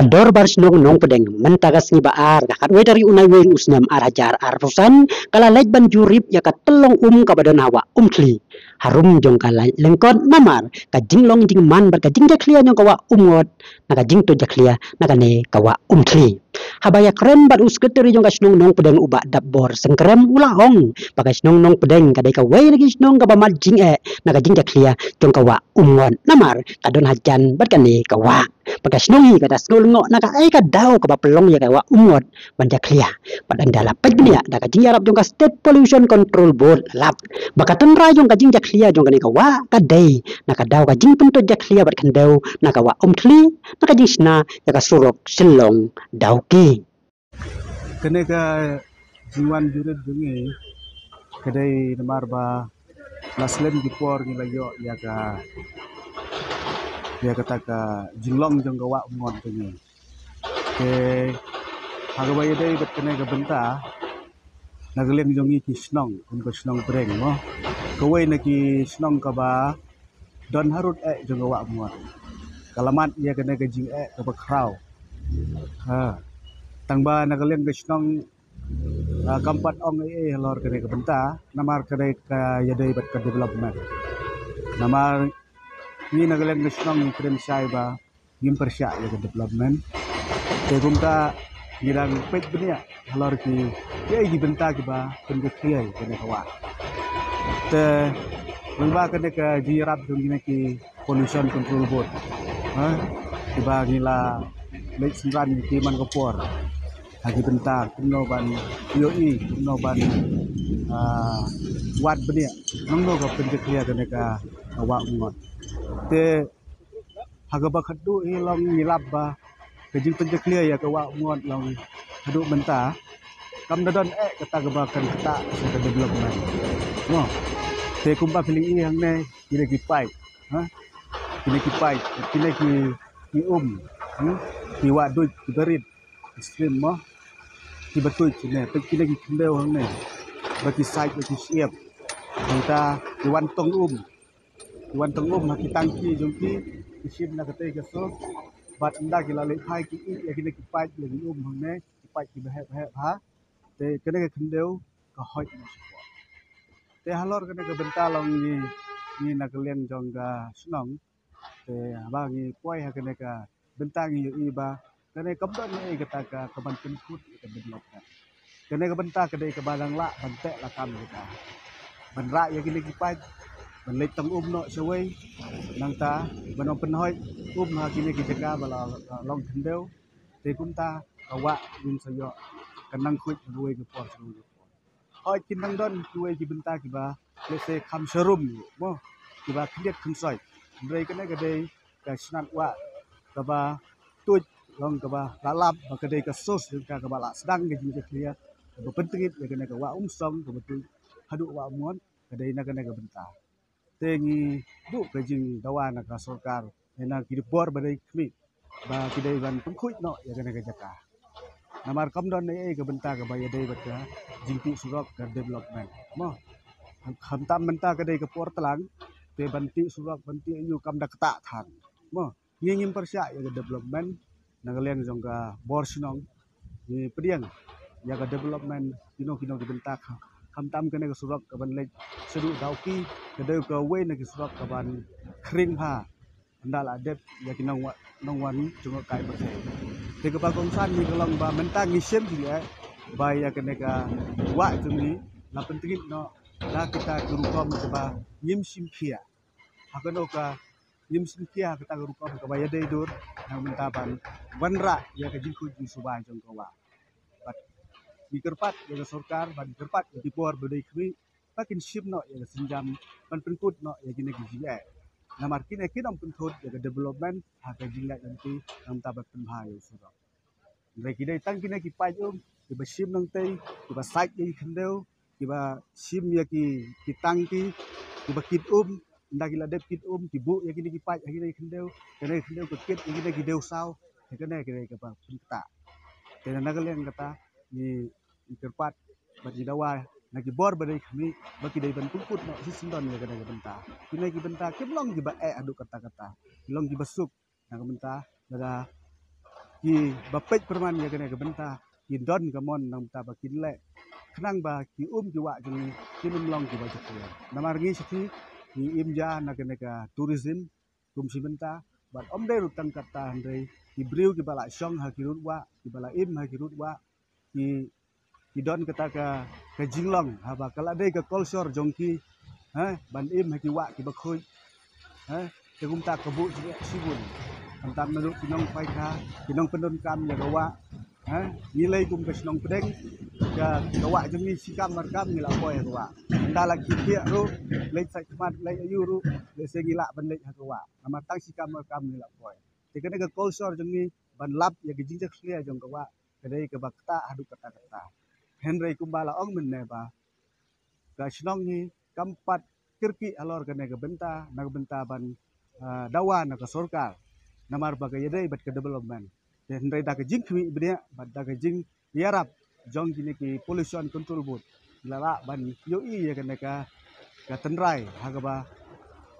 Kador baris nong pedeng mentagas ni baar kakat we dari unai we usnam arajar arfusan kala lej ban jurip ya kat telong kabadan hawa tli harum jong kala lengkot namar ka jinglong jing man bar ka jing jaklia nyong kawa umngot na ka jing to jaklia na ka ne kawa tli habaya keren bat usketeri jong kasnong nong pedeng uba dabbor sengkrem ulahong bagas nong pedeng kadai ka we lagi nong ka bamat jing na ka jing jaklia jong kawa umngot namar kadon hajan bat ka ne kawa bagas nong hi kata skul ngok naka ai ka daw ka bapelong ya kawa umot banja clear padan dala pajnya da ka jing arab jong ka state pollution control board lap bakatan ra jong ka jing jak clear jong ka ni kawa ka dai naka daw ka jing punto jak clear bat kan daw naka wa tli naka jing sna ya ka surok silong daw ki kene ka jingwan juret jungi kedai namar ba naslem di por ni layo ya kata ka jinglong jong gawa ngon tini ke hagawai dai bet kene ka benta naglem jongi ki snong kun ko snong breng mo kawai na ki snong ka ba don harut jong gawa ngon kalamat ya kene ka jing ka ba kraw ha tangba naglem ka snong kampat ong halor kene ka benta namar kene ka yadai bet ka development namar ni nagalang nasyong ni Krim Saiba yung persya yung development kaya kumta nilang pet benya halor ki kaya gibenta kiba pendek kaya kaya kawa te lengba kene ka jirap yung gina ki pollution control board ha kiba ngila late senran ki man kapor lagi benta kumno ban yoi kumno ban wat benya nangno ka pendek kaya kene ka kawa ngot te hagaba khadu long ngilab ba kejing penjeklia ya kawa ngon long hadu menta kam dadon kata gaba kan kata sa development no te kumba feeling hang ne kile ki pai ha kile ki pai kile ki ki wa du ki berit stream mo ki betul ne te kile ki kendeu hang ne bagi sai ki siap kita ki wan tong Wan tengum haki tangki jongki isim na kate gaso bat anda kila le phai ki ya kile ki pai le hangne ki pai ki behe ha te kene ke kendeu ka hoi na support te halor kene ke bentalong ni na kalian jong ga snong te ba ni poi ha kene ka bentang yu iba kene kabdon ni kata ka kaban kemput ke development kene ke benta kene ke balang la bantek la kam kita banra ya kile ki pai mình lấy tông no seway nang ta mình ông penhoi ha kini kita jaga bala long kendeu te kunta kawa yun sayo kanang kuit ruwe ke por seluruh hoi kinang don ruwe ki benta ki ba lese kham serum mo ki ba khiet khumsoi ndrei kene ka dei ka snat wa ka ba tuj long ka ba lalap ka dei ka sos ka ba la sedang ke ji clear ba pentingit ya kene ka wa song ka betul hadu wa muon ka dei na kene ka benta tengi bu kajing dawana ka sorkar ena kiri bor badai kmi ba kidai ban pengkuit no ya kena ka jaka namar kamdon ne ka benta ka baya dai baka jingti surok ka development mo hamtam benta ka dai ka por telang te banti surok banti yu kam da kata than mo ngingim persya ya ka development nagalian jong ka bor sinong ni pediang ya ka development kino ki benta hamtam kene ka surok ka ban lej sedu dauki kedeu ka we na ki surok ka ban kring ha ndala dep ya ki nong wan jungo kai ba te ka bagong san ni long ba menta ngisem ji ba ya kene ka wa jumi na penting no na kita guru kom ka ba yim sim khia hakano ka yim sim khia kita guru kom ka ba ya dei dur na menta ban wanra ya ka jingku ji suba jong ka wa di kerpat ya sorkar ban kerpat di por bedai kri pakin ship no ya senjam ban penkut no ya kini giji namar kini kidam penkut ya development ha ka jinga nanti nam tabat penhayo sura ndai kidai tang kini ki pajum ki ba ship nang tei ki ba site ki khendeu ki ba sim ya ki tang ki ba kit ndak ila dep kit ki bu ya kini ki paj ya kini khendeu khendeu ko kit ya kini ki deu sao ya kene ka ba pinta te nagalen kata ni kerpat bagi dawa nagi bor badai kami bagi dai ban tungkut nak sisindon ya kana benta kini ki benta kimlong ki ba adu kata-kata long ki basuk nak benta daga ki bapet perman ya kana benta ki don kamon nang benta bakin le kenang ba ki ki wa jeng ki long ki ba jekya namar ngi siti ki imja nak kana tourism kum si benta bat omde rutang kata handai ki briu ki bala syong ha ki rut wa ki bala ha ki rut wa ki don kata ka jinglong ha ba kala dei ka kolsor jongki ban ha ki wa ki ba khoi ke kum ta ka bu ji sibun antam nanu kinong pai kha kinong pendon kam ya wa nilai kum ka sinong pedeng ka wa jeng ni sikam markam ni la boy ka wa nda la ki pia ru lei sai mat lei ayu ru le se gila ban lei ha ka wa nama tang sikam markam ni la boy te kana ka kolsor jeng ni ban lap ya ki jingjak slia jong ka wa kadai ka bakta hadu kata-kata Henry kumbala ong meneba ka sinong ni kampat kirki alor ka nega benta ban dawa na ka sorkar namar baga yedai bat ka development Henry da ka jing kmi ibnya bat da ka jing yarap jong kini ki pollution control board lala ban yo I ya ka nega ka tenrai hagaba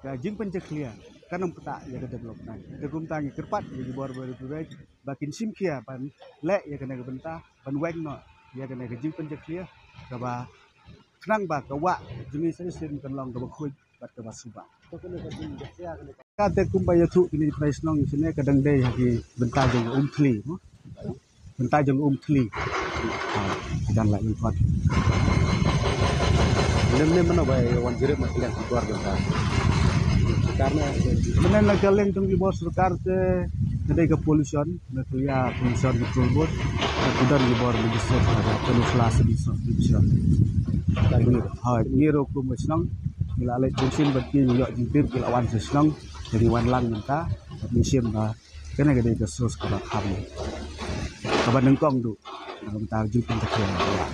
ka jing penceklia kanam peta ya ka development de kumtangi kerpat di bor bakin simkia ban le ya ka nega benta ban weng no ya kena kejing penjeklia kaba kenang ba kawa jenis sen kan long kaba khoi bat kaba suba to kena kejing jeklia kena kate kumba yathu kini price nong sine kadang dei hagi benta jong umthli benta jong umthli dan la import nem mana ba wan jere makilan keluar benta karena menen la kaleng tong di bos surkar te kedai ke pollution na kuya pollution control board kemudian di bawah legislatif ada penulis division lagi ini roku mesnong bila alai bensin berarti nyok jimpir bila wan sesnong dari wan lang minta musim ba kena kedai ke sos kaba kami kaban nengkong du minta jimpir ke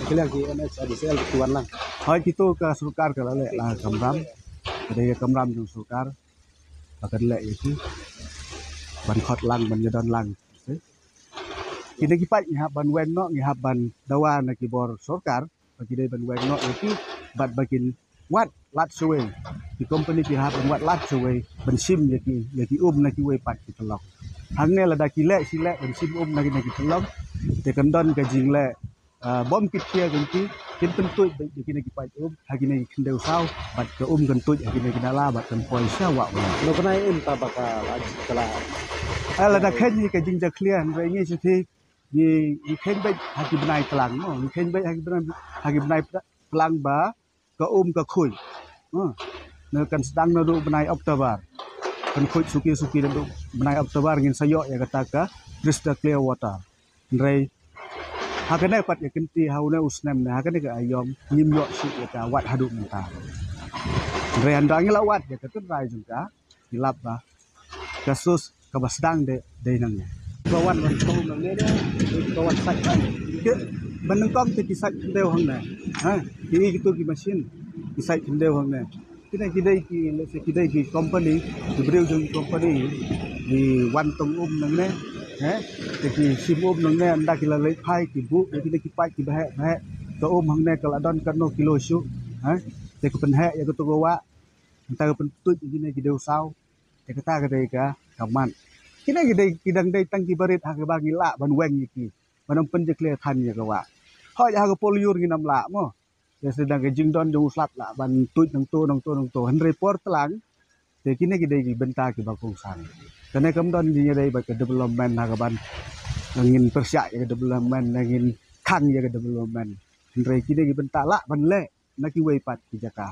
kila ki NS adisel tuan lang hai kita ke surkar ke lalek lah kamram kedai kamram jong surkar bakal lek itu ban khot lang ban jadon lang kini kipat ngihap ban wen no ngihap ban dawa na kibor sorkar bagi dai ban wen no itu bat bakin wat lat suwe di company ki hap wat lat suwe ban sim yaki na ki we pat ki telok hangne la da ki le si le ban sim na ki telok te kandon ka jing le bom kit kia ganti kin pentut bagi kini kipat hagine kindeu sau bat ka gantut hagine kinala bat kan poi syawa lo kena ta bakal setelah ala da khen ni ka jing ja clear re ngi si di khen bai hagi benai telang no di khen bai hagi benai telang ba ka ka khoi ne kan sedang no du benai Oktober kan khoi suki du benai Oktober ngin sayo ya kata ka crystal clear water rei hakane pat ya kenti hauna usnem na hakane ka ayom nim yo si ya ka wat hadu menta rei andang lawat ya ka rai juga hilap ba kasus ka basdang de nangnya kawan kau nangnya kawan sai ke benengkong te kisai kendeu hang na ini gitu ki mesin kisai kendeu hang na kidai ki company di breu jong company di wan tong nangnya te ki sim nangnya anda kila lei phai ki bu kidai ki pai ki bahe ka hang na kala don kan no kilo su te ko penhe ya ko to wa anta pentut ini ki deu sau te kata kadai ka kaman kina kidang dai tang ki barit ha ba gila ban weng ki banam penjekle than ya kawa ho ya ha poliur ki nam la mo ya sedang ke jingdon jong slat la ban tuj nang to han report telang te kini ki benta ki bakung sang kene kamdon di dai ba ke development ha ban ngin persya ya development ngin khang ya development han kini ki benta la ban le na ki wei pat ki jaka